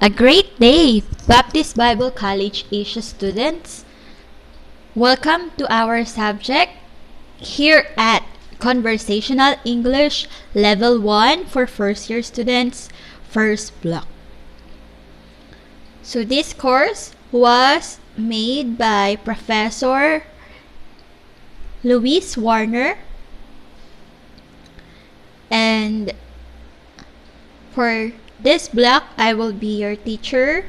A great day, Baptist Bible College Asia students. Welcome to our subject here at Conversational English Level 1 for first year students, first block. So this course was made by Professor Louise Warner, and for this block, I will be your teacher,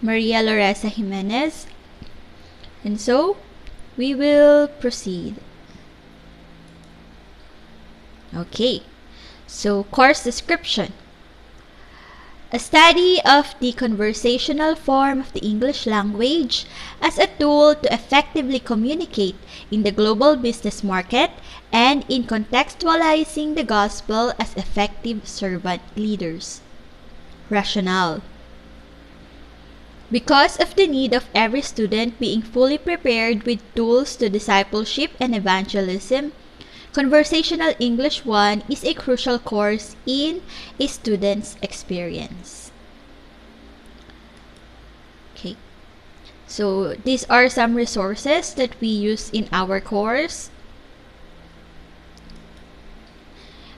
Maria Loresa Jimenez. And so, we will proceed. Okay, so course description. A study of the conversational form of the English language as a tool to effectively communicate in the global business market and in contextualizing the gospel as effective servant leaders. Rationale. Because of the need of every student being fully prepared with tools to discipleship and evangelism, Conversational English 1 is a crucial course in a student's experience. Okay, so these are some resources that we use in our course.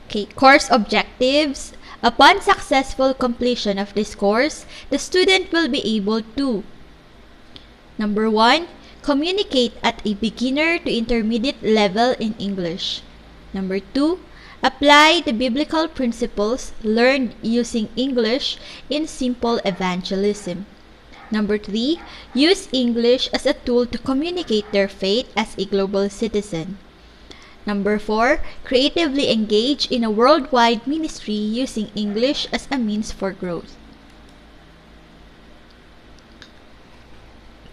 Okay, course objectives. Upon successful completion of this course, the student will be able to: Number 1, communicate at a beginner to intermediate level in English. Number 2, apply the biblical principles learned using English in simple evangelism. Number 3, use English as a tool to communicate their faith as a global citizen. Number 4, creatively engage in a worldwide ministry using English as a means for growth.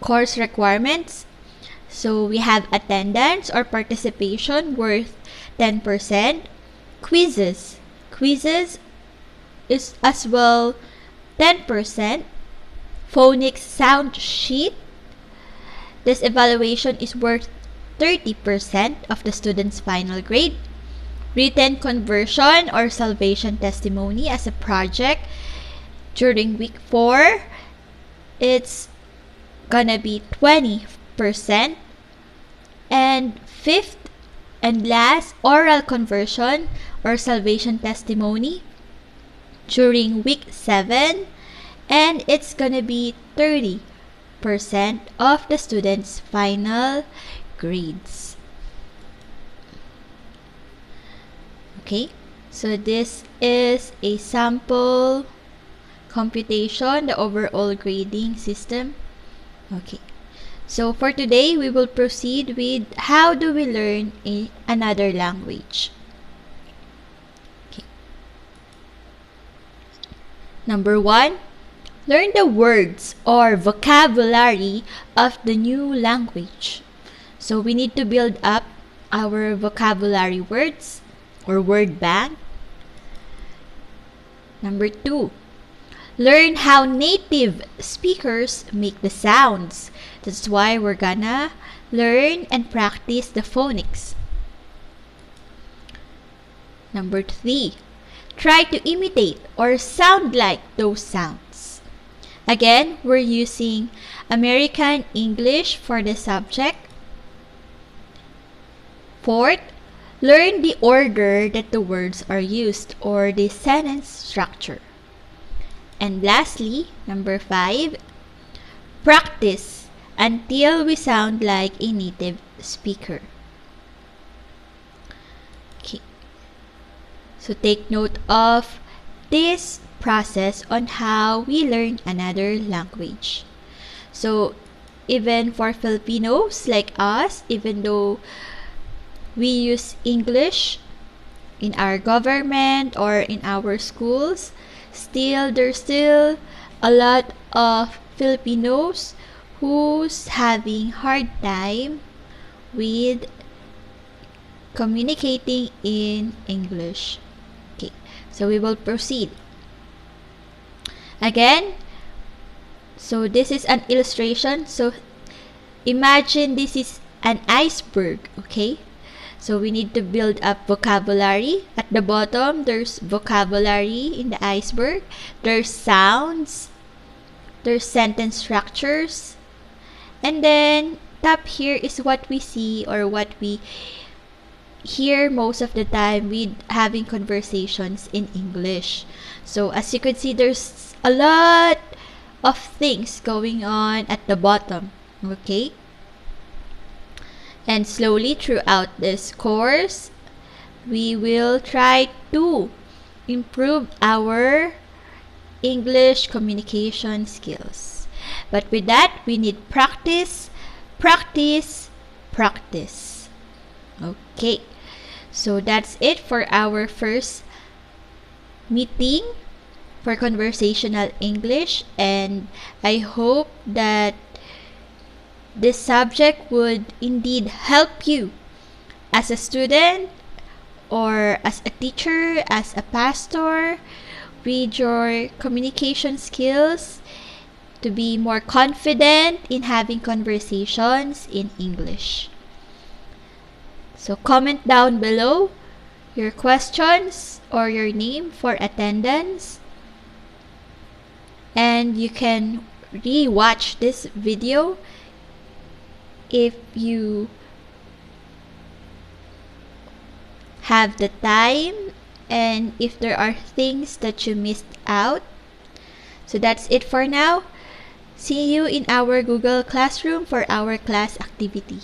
Course requirements. So we have attendance or participation worth 10%. Quizzes. Quizzes is as well 10%. Phonics sound sheet. This evaluation is worth 30% of the student's final grade. Written conversion or salvation testimony as a project during week 4, it's gonna be 20%. And fifth and last, oral conversion or salvation testimony during week 7, and it's gonna be 30% of the student's final grades. Okay, so this is a sample computation, the overall grading system. Okay, so for today, we will proceed with how do we learn another language. Okay. Number 1, learn the words or vocabulary of the new language. So we need to build up our vocabulary words or word bank. Number 2, learn how native speakers make the sounds. That's why we're gonna learn and practice the phonics. Number 3, try to imitate or sound like those sounds. Again, we're using American English for the subject. Fourth, learn the order that the words are used or the sentence structure. And lastly, number 5, practice until we sound like a native speaker. Okay. So take note of this process on how we learn another language. So even for Filipinos like us, even though we use English in our government or in our schools, there's still a lot of Filipinos who's having hard time with communicating in English. Okay, so we will proceed. Again, so this is an illustration. So imagine this is an iceberg, okay? So we need to build up vocabulary. At the bottom, there's vocabulary in the iceberg. There's sounds. There's sentence structures. And then top here is what we see or what we hear most of the time with having conversations in English. So as you could see, there's a lot of things going on at the bottom. Okay? And slowly throughout this course, we will try to improve our English communication skills. But with that, we need practice, practice, practice. Okay. So that's it for our first meeting for conversational English, and I hope that this subject would indeed help you as a student or as a teacher, as a pastor, with your communication skills to be more confident in having conversations in English. So comment down below your questions or your name for attendance, and you can re-watch this video if you have the time and if there are things that you missed out. So that's it for now. See you in our Google Classroom for our class activity.